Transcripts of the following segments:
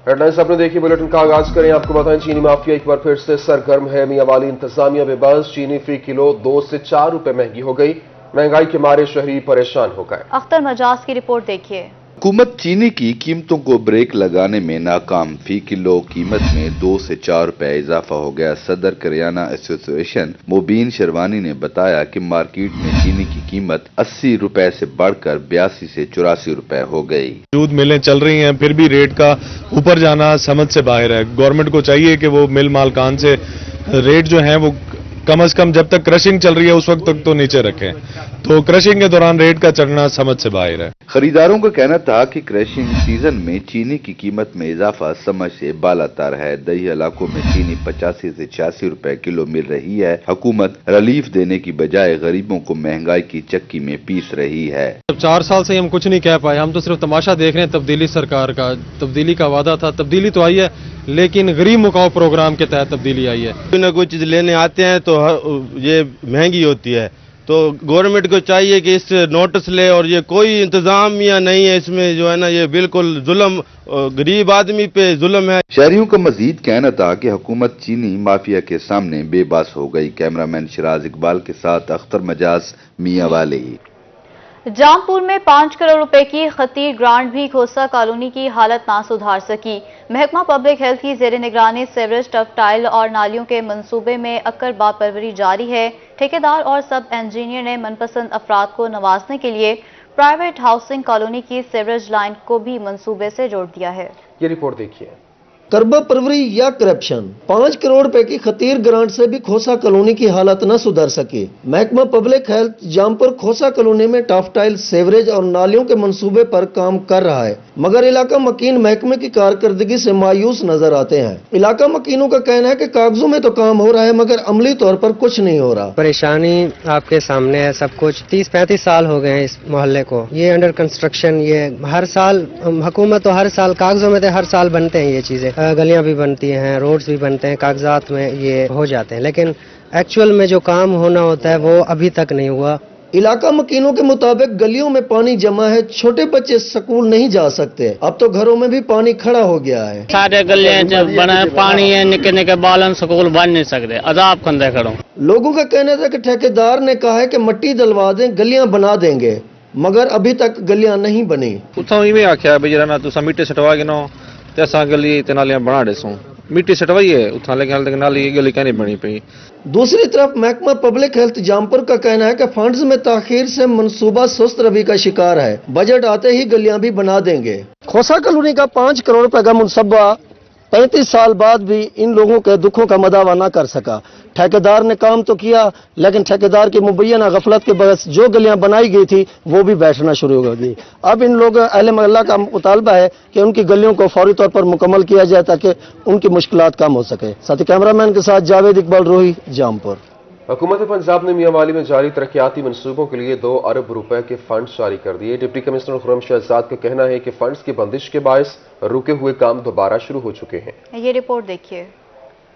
Head lines آپ نے دیکھی، بلیٹن کا آغاز کریں۔ آپ کو بتائیں چینی مافیا ایک بار پھر سے سرگرم ہے۔ میاں والی انتظامیہ بے بس، چینی فی کلو 2 سے 4 روپے مہنگی ہو گئی۔ مہنگائی کے مارے شہری پریشان ہو گئے۔ اختر مجاز کی رپورٹ دیکھیے۔ حکومت چینی کی قیمتوں کو بریک لگانے میں ناکام، فی کلو قیمت میں 2 سے 4 روپے اضافہ ہو گیا۔ صدر کریانہ ایسوسی ایشن مبین شروانی نے بتایا کہ مارکیٹ میں چینی کی قیمت 80 روپے سے بڑھ کر 82 سے 84 روپے ہو گئی۔ موجود ملیں چل رہی ہیں، پھر بھی ریٹ کا اوپر جانا سمجھ سے باہر ہے۔ گورنمنٹ کو چاہیے کہ وہ مل مالکان سے ریٹ جو ہیں وہ کم از کم جب تک کرشنگ چل رہی ہے اس وقت تک تو نیچے رکھیں، تو کرشنگ کے دوران ریٹ کا چڑھنا سمجھ سے باہر ہے۔ خریداروں کا کہنا تھا کہ کرشنگ سیزن میں چینی کی قیمت میں اضافہ سمجھ سے بالا تر ہے۔ دیہی علاقوں میں چینی 85 سے 86 روپے کلو مل رہی ہے۔ حکومت ریلیف دینے کی بجائے غریبوں کو مہنگائی کی چکی میں پیس رہی ہے۔ 4 سال سے ہم کچھ نہیں کہہ پائے، ہم تو صرف تماشا دیکھ رہے ہیں تبدیلی سرکار کا۔ تبدیلی کا وعدہ تھا، تبدیلی تو آئی ہے، لیکن غریب مکاؤ پروگرام کے تحت تبدیلی آئی ہے۔ کوئی نہ کوئی چیز لینے آتے ہیں تو یہ مہنگی ہوتی ہے، تو گورنمنٹ کو چاہیے کہ اس سے نوٹس لے، اور یہ کوئی انتظامیہ نہیں ہے اس میں، جو ہے نا یہ بالکل ظلم، غریب آدمی پہ ظلم ہے۔ شہریوں کا مزید کہنا تھا کہ حکومت چینی مافیا کے سامنے بے بس ہو گئی۔ کیمرامین شراز اقبال کے ساتھ اختر مجاز، میاں والی۔ جامپور میں 5 کروڑ روپے کی خطیر گرانٹ بھی کھوسہ کالونی کی حالت نہ سدھار سکی۔ محکمہ پبلک ہیلتھ کی زیر نگرانی سیوریج ٹف ٹائل اور نالیوں کے منصوبے میں عکر باب پروری جاری ہے۔ ٹھیکیدار اور سب انجینئر نے من پسند افراد کو نوازنے کے لیے پرائیویٹ ہاؤسنگ کالونی کی سیوریج لائن کو بھی منصوبے سے جوڑ دیا ہے۔ یہ رپورٹ دیکھیے۔ کربہ پروری یا کرپشن، 5 کروڑ روپے کی خطیر گرانٹ سے بھی کھوسہ کالونی کی حالت نہ سدھر سکی۔ محکمہ public health Jampur Khosa colony میں ٹاف ٹائل، سیوریج اور نالیوں کے منصوبے پر کام کر رہا ہے، مگر علاقہ مکین محکمے کی کارکردگی سے مایوس نظر آتے ہیں۔ علاقہ مکینوں کا کہنا ہے کہ کاغذوں میں تو کام ہو رہا ہے مگر عملی طور پر کچھ نہیں ہو رہا۔ پریشانی آپ کے سامنے ہے سب کچھ۔ 30-35 سال ہو گئے ہیں اس محلے کو، یہ انڈر کنسٹرکشن، یہ ہر سال حکومت تو ہر سال کاغذوں میں ہر سال بنتے ہیں، یہ چیزیں گلیاں بھی بنتی ہیں، روڈز بھی بنتے ہیں، کاغذات میں یہ ہو جاتے ہیں، لیکن ایکچول میں جو کام ہونا ہوتا ہے وہ ابھی تک نہیں ہوا۔ علاقہ مکینوں کے مطابق گلیوں میں پانی جمع ہے، چھوٹے بچے سکول نہیں جا سکتے، اب تو گھروں میں بھی پانی کھڑا ہو گیا ہے۔ سارے گلیاں بنا پانی ہے، نکے نکے بالن سکول بن نہیں سکتے، عذاب کندے کھڑوں۔ لوگوں کا کہنا تھا کہ ٹھیکیدار نے کہا ہے کہ مٹی ڈلوا دیں، گلیاں بنا دیں گے، مگر ابھی تک گلیاں نہیں بنی۔ اتوں ہی آخیا بھائی جرا تسا مٹی سٹوا کے نو تے اساں گلی تے نالیاں بنا ڈسوں، مٹی سٹوائی ہے اتھاں، لیکن حال تک نالی گلی کہیں نہیں بنی پئی۔ دوسری طرف محکمہ پبلک ہیلتھ جامپور کا کہنا ہے کہ فنڈز میں تاخیر سے منصوبہ سست روی کا شکار ہے، بجٹ آتے ہی گلیاں بھی بنا دیں گے۔ کھوسہ کالونی کا 5 کروڑ روپے کا منصوبہ 35 سال بعد بھی ان لوگوں کے دکھوں کا مداوع نہ کر سکا۔ ٹھیکیدار نے کام تو کیا، لیکن ٹھیکیدار کی مبینہ غفلت کے باعث جو گلیاں بنائی گئی تھی وہ بھی بیٹھنا شروع ہو گئی۔ اب ان لوگ اہل محلہ کا مطالبہ ہے کہ ان کی گلیوں کو فوری طور پر مکمل کیا جائے تاکہ ان کی مشکلات کم ہو سکے۔ ساتھ کیمرامین کے ساتھ جاوید اقبال، روہی، جامپور۔ حکومت پنجاب نے میاں والی میں جاری ترقیاتی منصوبوں کے لیے 2 ارب روپے کے فنڈز جاری کر دیے۔ ڈپٹی کمشنر خرم شہزاد کا کہنا ہے کہ فنڈز کی بندش کے باعث رکے ہوئے کام دوبارہ شروع ہو چکے ہیں۔ یہ رپورٹ دیکھیے۔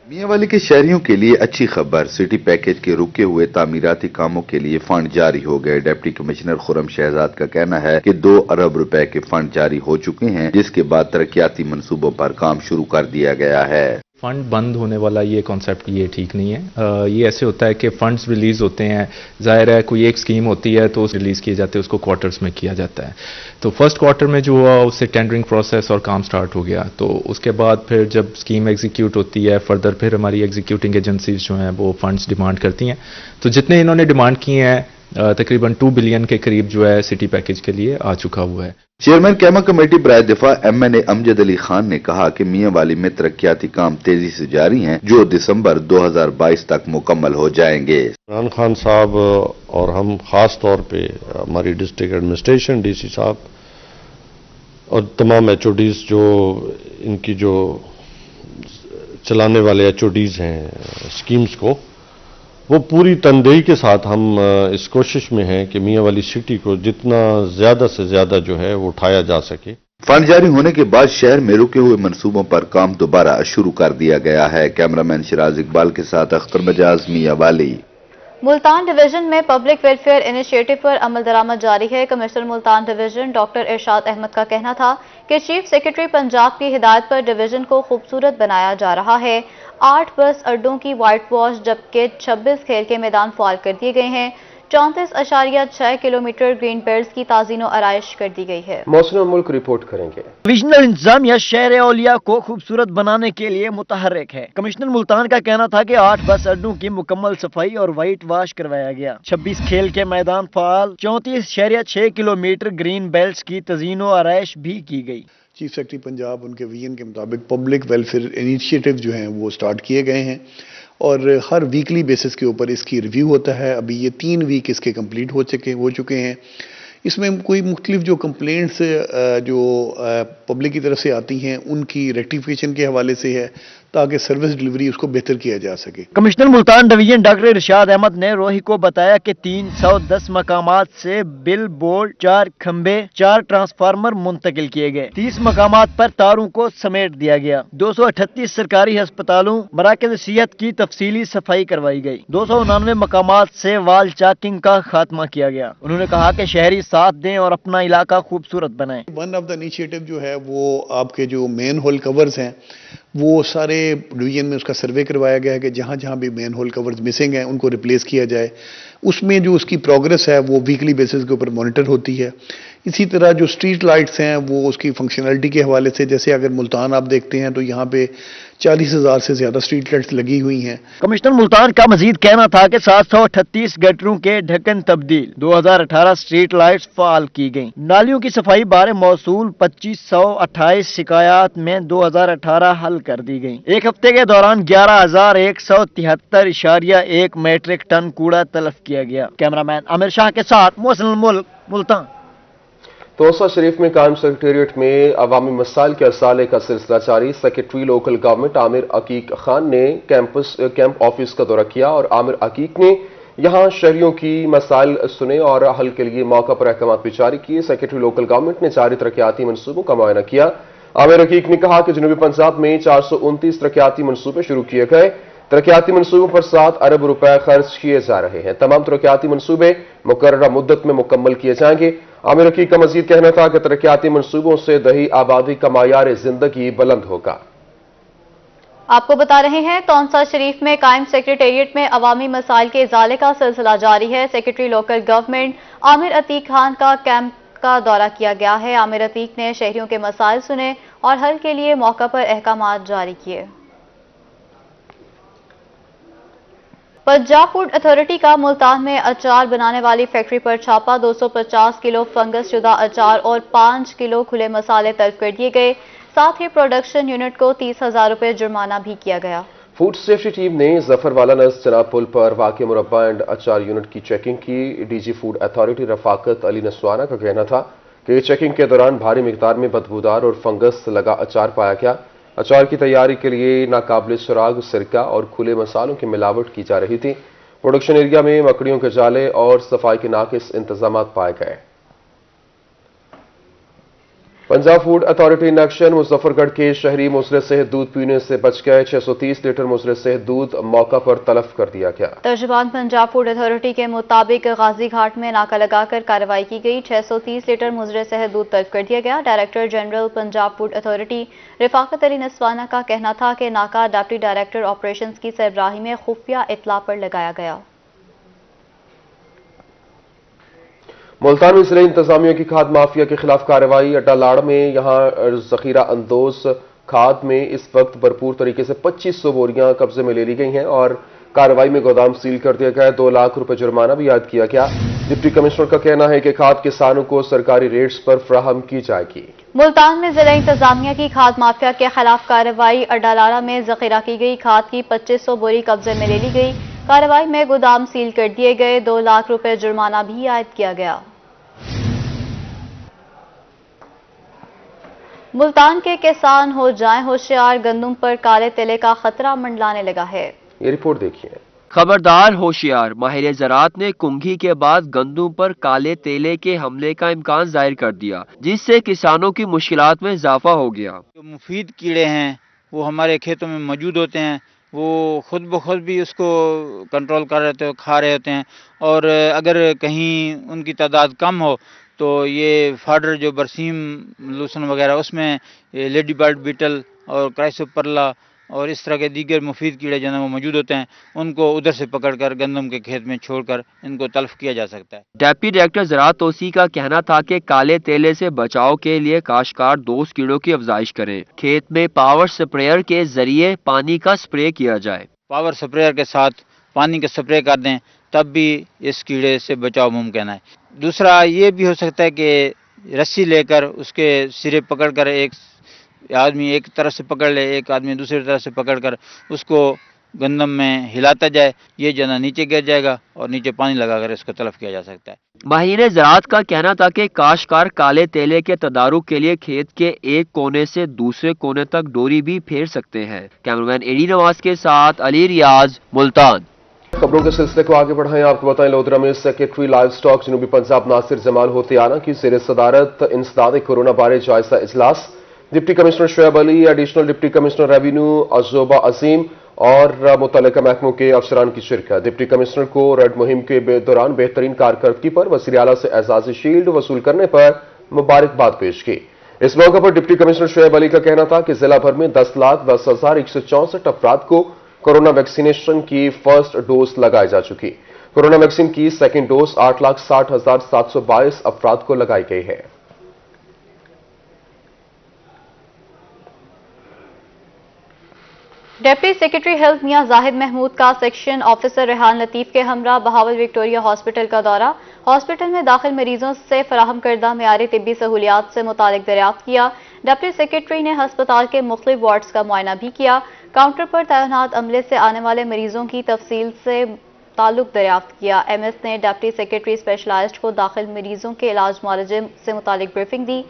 میاں والی کے شہریوں کے لیے اچھی خبر، سٹی پیکیج کے رکے ہوئے تعمیراتی کاموں کے لیے فنڈ جاری ہو گئے۔ ڈپٹی کمشنر خرم شہزاد کا کہنا ہے کہ 2 ارب روپے کے فنڈ جاری ہو چکے ہیں، جس کے بعد ترقیاتی منصوبوں پر کام شروع کر دیا گیا ہے۔ فنڈ بند ہونے والا یہ کانسیپٹ یہ ٹھیک نہیں ہے۔ یہ ایسے ہوتا ہے کہ فنڈز ریلیز ہوتے ہیں، ظاہر ہے کوئی ایک سکیم ہوتی ہے تو ریلیز کیے جاتے ہیں، اس کو کوارٹرز میں کیا جاتا ہے۔ تو فرسٹ کوارٹر میں جو ہوا اس سے ٹینڈرنگ پروسیس اور کام سٹارٹ ہو گیا، تو اس کے بعد پھر جب سکیم ایگزیکیوٹ ہوتی ہے فردر پھر ہماری ایگزیکیوٹنگ ایجنسیز جو ہیں وہ فنڈز ڈیمانڈ کرتی ہیں، تو جتنے انہوں نے ڈیمانڈ کیے ہیں تقریباً 2 بلین کے قریب جو ہے سٹی پیکیج کے لیے آ چکا ہوا ہے۔ چیئرمین قیمہ کمیٹی برائے دفاع MNA امجد علی خان نے کہا کہ میاں والی میں ترقیاتی کام تیزی سے جاری ہیں، جو دسمبر 2022 تک مکمل ہو جائیں گے۔ عمران خان صاحب اور ہم خاص طور پہ ہماری ڈسٹرکٹ ایڈمنسٹریشن، ڈی سی صاحب اور تمام HODs جو ان کی جو چلانے والے HODs ہیں اسکیمز کو، وہ پوری تندہی کے ساتھ ہم اس کوشش میں ہیں کہ میاں والی سٹی کو جتنا زیادہ سے زیادہ جو ہے وہ اٹھایا جا سکے۔ فنڈ جاری ہونے کے بعد شہر میں رکے ہوئے منصوبوں پر کام دوبارہ شروع کر دیا گیا ہے۔ کیمرامین شراز اقبال کے ساتھ اختر مجاز، میاں والی۔ ملتان ڈویژن میں پبلک ویلفیئر انیشیٹو پر عمل درآمد جاری ہے۔ کمشنر ملتان ڈویژن ڈاکٹر ارشاد احمد کا کہنا تھا کہ چیف سیکرٹری پنجاب کی ہدایت پر ڈویژن کو خوبصورت بنایا جا رہا ہے۔ 8 بس اڈوں کی وائٹ واش جبکہ 26 کھیل کے میدان فعال کر دیے گئے ہیں۔ 34.6 کلومیٹر گرین بیلٹس کی تعزین و آرائش کر دی گئی ہے۔ محسن ملک رپورٹ کریں گے۔ ڈویژنل انتظامیہ شہر اولیا کو خوبصورت بنانے کے لیے متحرک ہے۔ کمشنر ملتان کا کہنا تھا کہ 8 بس اڈوں کی مکمل صفائی اور وائٹ واش کروایا گیا۔ 26 کھیل کے میدان فعال، 34.6 کلومیٹر گرین بیلٹس کی تزئین و آرائش بھی کی گئی۔ چیف سیکرٹری پنجاب ان کے ویژن کے مطابق پبلک ویلفیئر انیشیٹو جو ہیں وہ سٹارٹ کیے گئے ہیں اور ہر ویکلی بیسس کے اوپر اس کی ریویو ہوتا ہے۔ ابھی یہ 3 ویک اس کے کمپلیٹ ہو چکے ہیں۔ اس میں کوئی مختلف جو کمپلینٹس جو پبلک کی طرف سے آتی ہیں ان کی ریکٹیفیکیشن کے حوالے سے ہے تاکہ سروس ڈلیوری اس کو بہتر کیا جا سکے۔ کمشنر ملتان ڈویژن ڈاکٹر ارشاد احمد نے روہی کو بتایا کہ 310 مقامات سے بل بورڈ، 4 کھمبے، 4 ٹرانسفارمر منتقل کیے گئے۔ 30 مقامات پر تاروں کو سمیٹ دیا گیا۔ 238 سرکاری ہسپتالوں، مراکز صحت کی تفصیلی صفائی کروائی گئی۔ 299 مقامات سے وال چاکنگ کا خاتمہ کیا گیا۔ انہوں نے کہا کہ شہری ساتھ دیں اور اپنا علاقہ خوبصورت بنائیں۔ ون آف دا انیشیٹو جو ہے وہ آپ کے جو مین ہول کورز ہیں وہ سارے ڈویژن میں اس کا سروے کروایا گیا ہے کہ جہاں جہاں بھی مین ہول کورز مسنگ ہیں ان کو ریپلیس کیا جائے۔ اس میں جو اس کی پروگرس ہے وہ ویکلی بیسس کے اوپر مانیٹر ہوتی ہے۔ اسی طرح جو اسٹریٹ لائٹس ہیں وہ اس کی فنکشنلٹی کے حوالے سے، جیسے اگر ملتان آپ دیکھتے ہیں تو یہاں پہ 40,000 سے زیادہ اسٹریٹ لائٹس لگی ہوئی ہیں۔ کمشنر ملتان کا مزید کہنا تھا کہ 738 گٹروں کے ڈھکن تبدیل، 2018 اسٹریٹ لائٹس فعال کی گئیں۔ نالیوں کی صفائی بارے موصول 2528 شکایات میں 2018 حل کر دی گئیں۔ ایک ہفتے کے دوران 11,173.1 میٹرک ٹن کوڑا تلف کیا گیا۔ کیمرامین عامر شاہ کے ساتھ محسن ملک، ملتان۔ توسہ شریف میں قائم سیکریٹریٹ میں عوامی مسائل کے ازالے کا سلسلہ جاری۔ سیکریٹری لوکل گورنمنٹ عامر عقیق خان نے کیمپ آفس کا دورہ کیا اور عامر عقیق نے یہاں شہریوں کی مسائل سنے اور حل کے لیے موقع پر احکامات بھی جاری کیے۔ سیکریٹری لوکل گورنمنٹ نے جاری ترقیاتی منصوبوں کا معائنہ کیا۔ عامر عقیق نے کہا کہ جنوبی پنجاب میں 429 ترقیاتی منصوبے شروع کیے گئے۔ ترقیاتی منصوبوں پر 7 ارب روپے خرچ کیے جا رہے ہیں۔ تمام ترقیاتی منصوبے مقررہ مدت میں مکمل کیے جائیں گے۔ عامر عقیق کا مزید کہنا تھا کہ ترقیاتی منصوبوں سے دیہی آبادی کا معیار زندگی بلند ہوگا۔ آپ کو بتا رہے ہیں تونسا شریف میں قائم سیکریٹریٹ میں عوامی مسائل کے ازالے کا سلسلہ جاری ہے۔ سیکریٹری لوکل گورنمنٹ عامر عقیق خان کا کیمپ کا دورہ کیا گیا ہے۔ عامر عقیق نے شہریوں کے مسائل سنے اور حل کے لیے موقع پر احکامات جاری کیے۔ پنجاب فوڈ اتھارٹی کا ملتان میں اچار بنانے والی فیکٹری پر چھاپا، 250 کلو فنگس شدہ اچار اور 5 کلو کھلے مسالے طلب کر دیے گئے۔ ساتھ ہی پروڈکشن یونٹ کو 30,000 روپے جرمانہ بھی کیا گیا۔ فوڈ سیفٹی ٹیم نے ظفر والا نز چناب پل پر واقع مربع اینڈ اچار یونٹ کی چیکنگ کی۔ ڈی جی فوڈ اتھارٹی رفاقت علی نسوانہ کا کہنا تھا کہ چیکنگ کے دوران بھاری مقدار میں بدبودار اور فنگس لگا اچار پایا گیا۔ اچار کی تیاری کے لیے ناقابل سراغ سرکہ اور کھلے مسالوں کی ملاوٹ کی جا رہی تھی۔ پروڈکشن ایریا میں مکڑیوں کے جالے اور صفائی کے ناقص انتظامات پائے گئے۔ پنجاب فوڈ اتھارٹی نیکشن مظفر گڑھ کے شہری مضر صحت دودھ پینے سے بچ گئے۔ 630 لیٹر مضر صحت دودھ موقع پر تلف کر دیا گیا۔ ترجمان پنجاب فوڈ اتھارٹی کے مطابق غازی گھاٹ میں ناکہ لگا کر کارروائی کی گئی۔ 630 لیٹر مضر صحت دودھ تلف کر دیا گیا۔ Director general Punjab food authority رفاقت علی نسوانہ کا کہنا تھا کہ ناکہ ڈپٹی ڈائریکٹر آپریشنز کی سربراہی میں خفیہ اطلاع پر لگایا گیا۔ ملتان میں ضلع انتظامیہ کی کھاد مافیا کے خلاف کارروائی۔ اڈا لاڑ میں یہاں ذخیرہ اندوز کھاد میں اس وقت بھرپور طریقے سے 2500 بوریاں قبضے میں لے لی گئی ہیں اور کارروائی میں گودام سیل کر دیا گیا۔ 2 لاکھ روپے جرمانہ بھی عائد کیا گیا۔ ڈپٹی کمشنر کا کہنا ہے کہ کھاد کسانوں کو سرکاری ریٹس پر فراہم کی جائے گی۔ ملتان میں ضلع انتظامیہ کی کھاد مافیا کے خلاف کارروائی۔ اڈا لاڑا میں ذخیرہ کی گئی کھاد کی 2500 بوری قبضے میں لے لی گئی۔ کارروائی میں گودام سیل کر دیے گئے۔ 2 لاکھ روپے جرمانہ بھی عائد کیا گیا۔ ملتان کے کسان ہو جائیں ہوشیار، گندم پر کالے تلے کا خطرہ منڈلانے لگا ہے۔ یہ رپورٹ دیکھیے۔ خبردار ہوشیار، ماہر زراعت نے کنگھی کے بعد گندم پر کالے تیلے کے حملے کا امکان ظاہر کر دیا، جس سے کسانوں کی مشکلات میں اضافہ ہو گیا۔ جو مفید کیڑے ہیں وہ ہمارے کھیتوں میں موجود ہوتے ہیں، وہ خود بخود بھی اس کو کنٹرول کر رہے ہوتے کھا رہے ہوتے ہیں، اور اگر کہیں ان کی تعداد کم ہو تو یہ فاڈر جو برسیم لوسن وغیرہ اس میں لیڈی برڈ بیٹل اور کرائسوپرلا اور اس طرح کے دیگر مفید کیڑے جو ہیں وہ موجود ہوتے ہیں، ان کو ادھر سے پکڑ کر گندم کے کھیت میں چھوڑ کر ان کو تلف کیا جا سکتا ہے۔ ڈپٹی ڈائریکٹر زراعت توسیع کا کہنا تھا کہ کالے تیلے سے بچاؤ کے لیے کاشتکار دوست کیڑوں کی افزائش کریں، کھیت میں پاور سپریئر کے ذریعے پانی کا سپرے کیا جائے، پاور سپریئر کے ساتھ پانی کا سپرے کر دیں تب بھی اس کیڑے سے بچاؤ ممکن ہے۔ دوسرا یہ بھی ہو سکتا ہے کہ رسی لے کر اس کے سرے پکڑ کر ایک آدمی ایک طرف سے پکڑ لے، ایک آدمی دوسری طرف سے پکڑ کر اس کو گندم میں ہلاتا جائے، یہ جنا نیچے گر جائے گا اور نیچے پانی لگا کر اس کو تلف کیا جا سکتا ہے۔ ماہرین زراعت کا کہنا تھا کہ کاشتکار کالے تیلے کے تدارک کے لیے کھیت کے ایک کونے سے دوسرے کونے تک ڈوری بھی پھیر سکتے ہیں۔ کیمرمین ایڈی نواز کے ساتھ علی ریاض، ملتان۔ خبروں کے سلسلے کو آگے بڑھائیں، آپ کو بتائیں لودھرا میں سیکریٹری لائیو سٹاک جنوبی پنجاب ناصر جمال ہوتیانہ کی زیر صدارت انسداد کورونا بارے جائزہ اجلاس، ڈپٹی کمشنر شعیب علی، ایڈیشنل ڈپٹی کمشنر ریونیو عزوبہ عظیم اور متعلقہ محکموں کے افسران کی شرکت۔ ڈپٹی کمشنر کو ریڈ مہم کے دوران بہترین کارکردگی پر وزیر اعلیٰ سے اعزازی شیلڈ وصول کرنے پر مبارکباد پیش کی۔ اس موقع پر ڈپٹی کمشنر شعیب علی کا کہنا تھا کہ ضلع بھر میں 10,10,164 افراد کو کورونا ویکسینیشن کی فرسٹ ڈوز لگائی جا چکی۔ کورونا ویکسین کی سیکنڈ ڈوز 8,60,722 افراد کو لگائی گئی ہے۔ ڈپٹی سیکرٹری ہیلتھ میاں زاہد محمود کا سیکشن آفیسر ریحان لطیف کے ہمراہ بہاول وکٹوریہ ہاسپٹل کا دورہ، ہاسپٹل میں داخل مریضوں سے فراہم کردہ معیاری طبی سہولیات سے متعلق دریافت کیا۔ ڈپٹی سیکرٹری نے ہسپتال کے مختلف وارڈز کا معائنہ بھی کیا۔ کاؤنٹر پر تعینات عملے سے آنے والے مریضوں کی تفصیل سے تعلق دریافت کیا۔ ایم ایس نے ڈپٹی سیکرٹری اسپیشلائزڈ کو داخل مریضوں کے علاج معالجے سے متعلق بریفنگ دی۔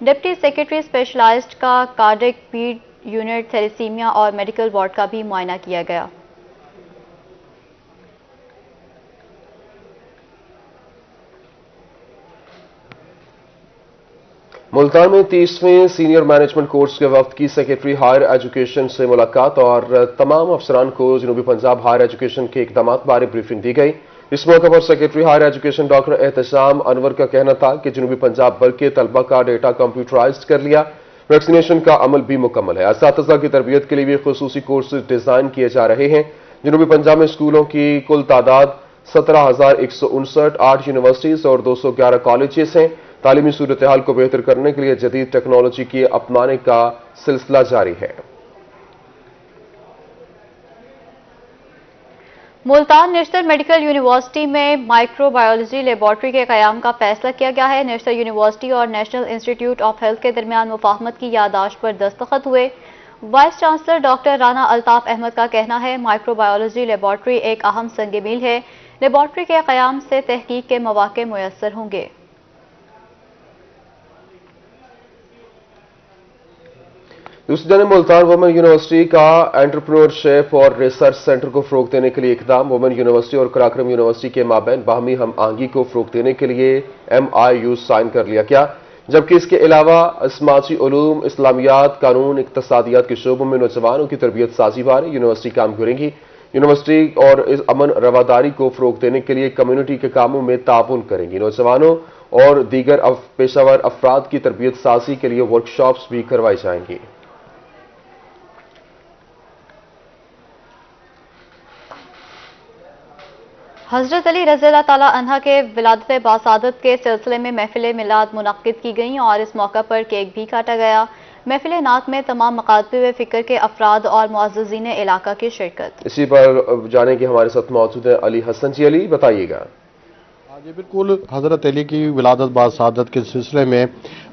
ڈپٹی سیکرٹری اسپیشلائزڈ کا کارڈک پیڈ یونٹ، تھیلیسیمیا اور میڈیکل وارڈ کا بھی معائنہ کیا گیا۔ ملتان میں 30ویں سینئر مینجمنٹ کورس کے وفد کی سیکرٹری ہائر ایجوکیشن سے ملاقات اور تمام افسران کو جنوبی پنجاب ہائر ایجوکیشن کے اقدامات بارے بریفنگ دی گئی۔ اس موقع پر secretary higher education doctor Ehtisham Anwar کا کہنا تھا کہ جنوبی پنجاب بھر کے طلبہ کا ڈیٹا کمپیوٹرائزڈ کر لیا، ویکسینیشن کا عمل بھی مکمل ہے۔ اساتذہ کی تربیت کے لیے بھی خصوصی کورسز ڈیزائن کیے جا رہے ہیں۔ جنوبی پنجاب میں اسکولوں کی کل تعداد 17,159، 8 یونیورسٹیز اور 211 کالجز ہیں۔ تعلیمی صورتحال کو بہتر کرنے کے لیے جدید ٹیکنالوجی کے اپنانے کا سلسلہ جاری ہے۔ ملتان نیشنل میڈیکل یونیورسٹی میں مائکرو بایولوجی لیبارٹری کے قیام کا فیصلہ کیا گیا ہے۔ نیشنل یونیورسٹی اور نیشنل انسٹیٹیوٹ آف ہیلتھ کے درمیان مفاہمت کی یادداشت پر دستخط ہوئے۔ Vice chancellor doctor Rana Altaf Ahmed کا کہنا ہے مائکرو بایولوجی لیبارٹری ایک اہم سنگ میل ہے۔ لیبارٹری کے قیام سے تحقیق کے مواقع میسر ہوں گے۔ دوسری جانب ملتان وومن یونیورسٹی کا انٹرپرینورشپ اور ریسرچ سینٹر کو فروغ دینے کے لیے اقدام۔ وومن یونیورسٹی اور قراقرم یونیورسٹی کے مابین باہمی ہم آہنگی کو فروغ دینے کے لیے MIU سائن کر لیا گیا، جبکہ اس کے علاوہ سماجی علوم، اسلامیات، قانون، اقتصادیات کے شعبوں میں نوجوانوں کی تربیت سازی بارے یونیورسٹی کام کرے گی۔ یونیورسٹی اور امن رواداری کو فروغ دینے کے لیے کمیونٹی کے کاموں میں تعاون کریں گی۔ نوجوانوں اور دیگر پیشہ ور افراد کی تربیت سازی کے لیے ورکشاپس بھی کروائی جائیں گی۔ حضرت علی رضی اللہ تعالیٰ عنہ کے ولادت باسعادت کے سلسلے میں محفل میلاد منعقد کی گئیں اور اس موقع پر کیک بھی کاٹا گیا۔ محفل نعت میں تمام مکاتب فکر کے افراد اور معززین علاقہ کی شرکت۔ اسی پر جانے کے ہمارے ساتھ موجود ہیں علی حسن جی۔ علی بتائیے گا۔ جی بالکل، حضرت علی کی ولادت باسعادت کے سلسلے میں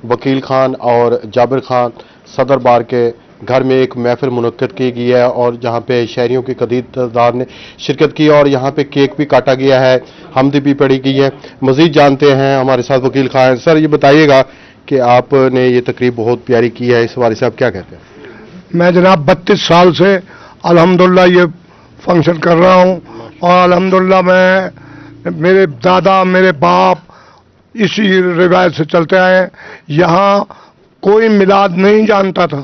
وکیل خان اور جابر خان صدر بار کے گھر میں ایک محفل منعقد کی گئی ہے اور جہاں پہ شہریوں کی قدیر تعداد نے شرکت کی اور یہاں پہ کیک بھی کاٹا گیا ہے، حمد بھی پڑھی گئی ہے۔ مزید جانتے ہیں ہمارے ساتھ وکیل خان۔ سر یہ بتائیے گا کہ آپ نے یہ تقریب بہت پیاری کی ہے، اس حوالے سے آپ کیا کہتے ہیں؟ میں جناب 32 سال سے الحمدللہ یہ فنکشن کر رہا ہوں اور الحمدللہ میرے دادا میرے باپ اسی روایت سے چلتے آئے ہیں۔ یہاں کوئی میلاد نہیں جانتا تھا،